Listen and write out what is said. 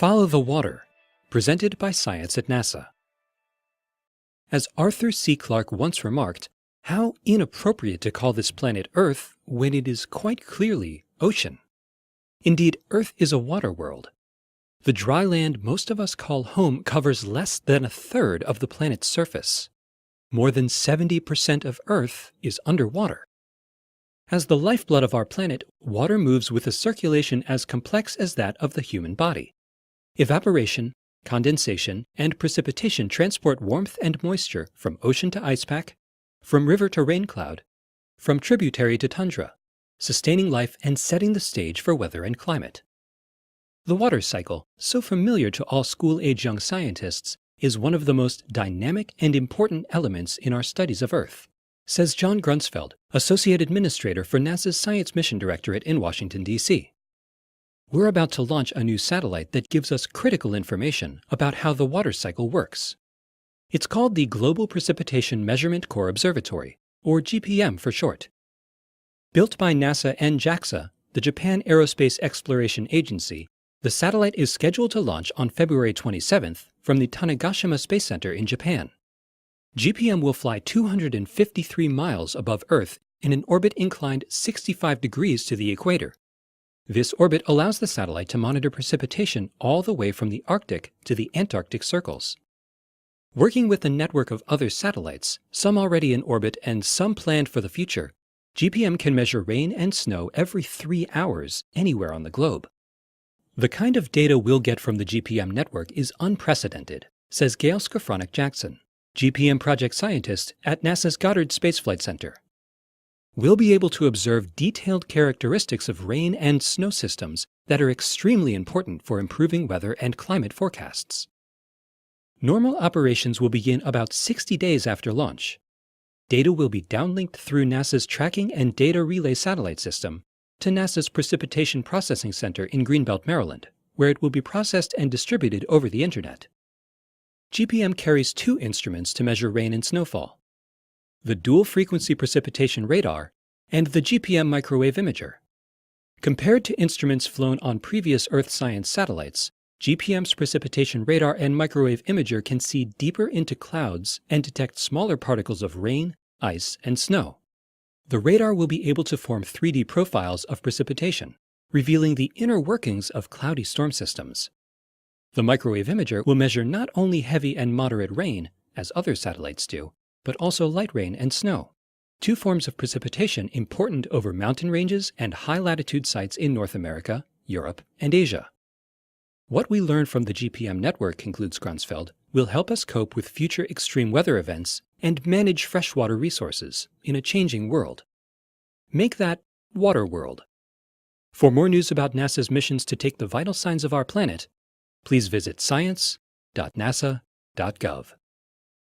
Follow the Water, presented by Science at NASA. As Arthur C. Clarke once remarked, how inappropriate to call this planet Earth when it is quite clearly ocean. Indeed, Earth is a water world. The dry land most of us call home covers less than a third of the planet's surface. More than 70% of Earth is underwater. As the lifeblood of our planet, water moves with a circulation as complex as that of the human body. Evaporation, condensation, and precipitation transport warmth and moisture from ocean to ice pack, from river to rain cloud, from tributary to tundra, sustaining life and setting the stage for weather and climate. The water cycle, so familiar to all school-age young scientists, is one of the most dynamic and important elements in our studies of Earth, says John Grunsfeld, Associate Administrator for NASA's Science Mission Directorate in Washington, D.C. We're about to launch a new satellite that gives us critical information about how the water cycle works. It's called the Global Precipitation Measurement Core Observatory, or GPM for short. Built by NASA and JAXA, the Japan Aerospace Exploration Agency, the satellite is scheduled to launch on February 27th from the Tanegashima Space Center in Japan. GPM will fly 253 miles above Earth in an orbit inclined 65 degrees to the equator. This orbit allows the satellite to monitor precipitation all the way from the Arctic to the Antarctic circles. Working with a network of other satellites, some already in orbit and some planned for the future, GPM can measure rain and snow every 3 hours anywhere on the globe. The kind of data we'll get from the GPM network is unprecedented, says Gail Skowronek-Jackson, GPM project scientist at NASA's Goddard Space Flight Center. We'll be able to observe detailed characteristics of rain and snow systems that are extremely important for improving weather and climate forecasts. Normal operations will begin about 60 days after launch. Data will be downlinked through NASA's Tracking and Data Relay Satellite System to NASA's Precipitation Processing Center in Greenbelt, Maryland, where it will be processed and distributed over the Internet. GPM carries 2 instruments to measure rain and snowfall: the dual-frequency precipitation radar and the GPM microwave imager. Compared to instruments flown on previous Earth science satellites, GPM's precipitation radar and microwave imager can see deeper into clouds and detect smaller particles of rain, ice, and snow. The radar will be able to form 3D profiles of precipitation, revealing the inner workings of cloudy storm systems. The microwave imager will measure not only heavy and moderate rain, as other satellites do, but also light rain and snow, 2 forms of precipitation important over mountain ranges and high-latitude sites in North America, Europe, and Asia. What we learn from the GPM network, concludes Grunsfeld, will help us cope with future extreme weather events and manage freshwater resources in a changing world. Make that water world. For more news about NASA's missions to take the vital signs of our planet, please visit science.nasa.gov.